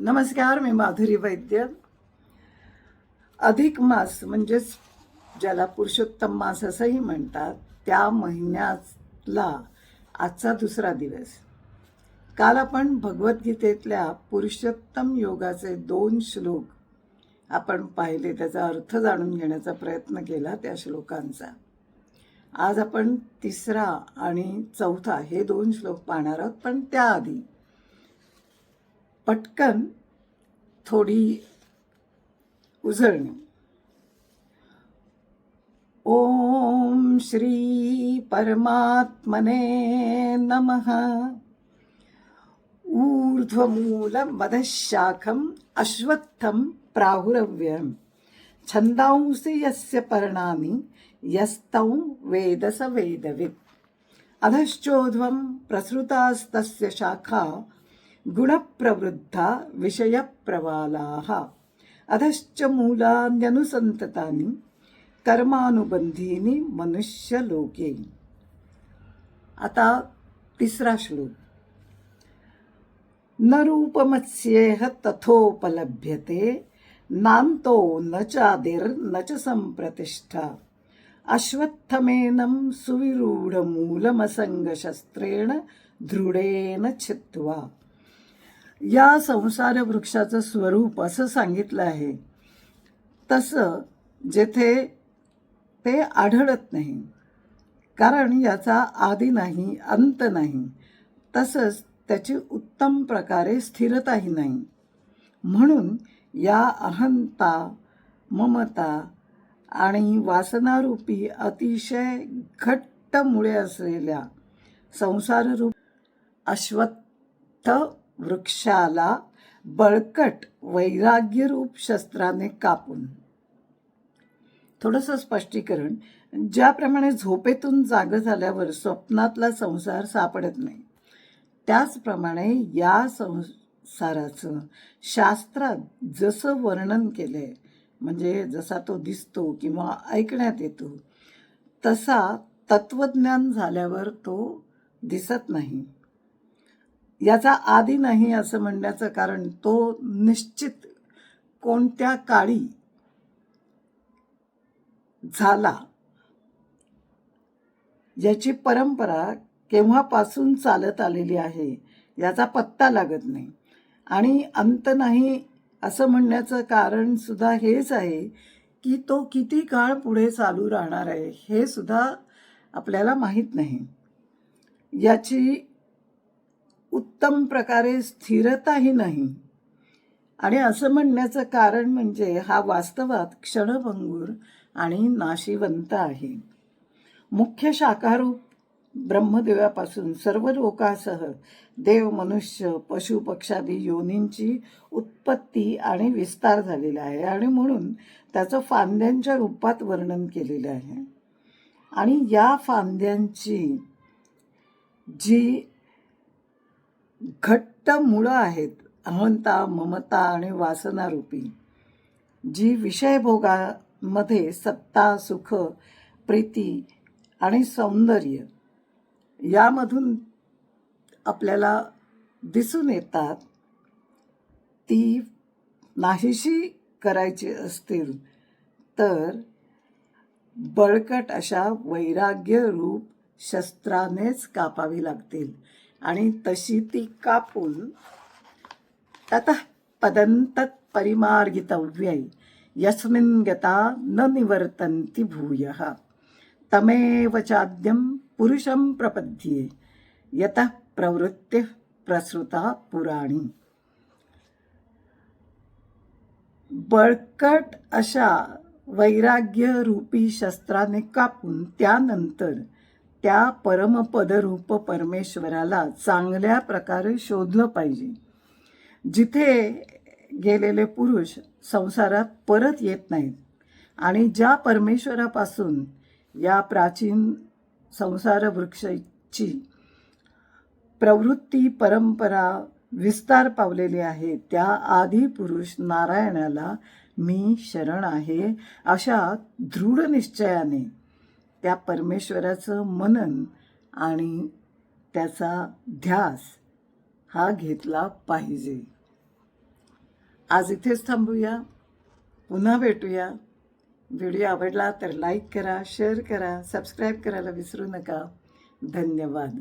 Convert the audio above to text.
नमस्कार, मी माधुरी वैद्य. अधिक मास म्हणजेच ज्याला पुरुषोत्तम मास असंही म्हणतात, त्या महिन्यातला आजचा दुसरा दिवस. काल आपण भगवद्गीतेतल्या पुरुषोत्तम योगाचे 2 श्लोक आपण पाहिले, त्याचा अर्थ जाणून घेण्याचा प्रयत्न केला त्या श्लोकांचा. आज आपण तिसरा आणि चौथा हे 2 श्लोक पाहणार आहोत. पण त्याआधी पटकन थोडी उजळणी. ओम श्री परमात्मने नमः. ऊर्ध्वमूलमधःशाखम् अश्वत्थं प्राहुरव्ययम् छन्दांसि यस्य पर्णानि यस्तौ वेद स वेदवित्. अधश्चोर्ध्वं प्रसृतास्तस्य शाखा गुणप्रवृद्धा विषयप्रवालाः. अधश्च मूलान्यनुसन्ततानि कर्मानुबंधीनि मनुष्यलोके. आता तिसरा श्लोक. न रूपमस्येह तथोपलभ्यते नान्तो न चादिर्न च संप्रतिष्ठा. अश्वत्थमेनं सुविरूढमूलमसंगशस्त्रेण दृढेन छित्त्वा. या संसार वृक्षाचं स्वरूप असं सांगितलं आहे, तसं जेथे ते आढळत नाही, कारण याचा आदी नाही, अंत नाही. तसंच त्याची उत्तम प्रकारे स्थिरताही नाही. म्हणून या अहंता, ममता आणि वासनारूपी अतिशय घट्ट मुळे असलेल्या संसाररूप अश्वत्थ वृक्षाला बळकट वैराग्यरूप शस्त्राने कापून. थोडंसं स्पष्टीकरण. ज्याप्रमाणे झोपेतून जाग झाल्यावर स्वप्नातला संसार सापडत नाही, त्याचप्रमाणे या संसाराचं शास्त्रात जसं वर्णन केलंय, म्हणजे जसा तो दिसतो किंवा ऐकण्यात येतो, तसा तत्वज्ञान झाल्यावर तो दिसत नाही. याचा आदी नाही असं म्हणण्याचं कारण तो निश्चित कोणत्या काळी झाला, याची परंपरा केव्हापासून चालत आलेली आहे याचा पत्ता लागत नाही. आणि अंत नाही असं म्हणण्याचं कारण सुद्धा हेच आहे की तो किती काळ पुढे चालू राहणार आहे हे सुद्धा आपल्याला माहीत नाही. याची उत्तम प्रकारे स्थिरताही नाही. आणि असं म्हणण्याचं कारण म्हणजे हा वास्तवात क्षणभंगूर आणि नाशिवंत आहे. मुख्य शाखारूप ब्रह्मदेवापासून सर्व लोकांसह देव, मनुष्य, पशु पक्षादी योनींची उत्पत्ती आणि विस्तार झालेला आहे, आणि म्हणून त्याचं फांद्यांच्या रूपात वर्णन केलेलं आहे. आणि या फांद्यांची जी घट्ट मुळं आहेत, अहंता, ममता आणि वासनारूपी, जी विषयभोगामध्ये सत्ता, सुख, प्रीती आणि सौंदर्य यामधून आपल्याला दिसून येतात, ती नाहीशी करायची असतील तर बळकट अशा वैराग्य रूप शस्त्रानेच कापावी लागतील. आणि तशी ती कापून ततः पदंतत् परिमार्गितव्यै यस्मिन् गता न निवर्तन्ति भूयः. तमेव चाद्यं पुरुषं प्रपद्ये यतः प्रवृत्तिः प्रसृता पुराणी. बळकट अशा वैराग्य रूपी शस्त्राने कापून त्यानंतर त्या परमपदरूप परमेश्वराला चांगल्या प्रकारे शोधलं पाहिजे. जिथे गेलेले पुरुष संसारात परत येत नाहीत, आणि ज्या परमेश्वरापासून या प्राचीन संसार वृक्षाची प्रवृत्ती परंपरा विस्तार पावलेली आहे, त्या आदी पुरुष नारायणाला मी शरण आहे अशा दृढ निश्चयाने त्या परमेश्वराचं मनन आणि त्याचा ध्यास हा घेतला पाहिजे. आज इथेच थांबूया. पुन्हा भेटूया. व्हिडिओ आवडला तर लाईक करा, शेअर करा, सबस्क्राईब करायला विसरू नका. धन्यवाद.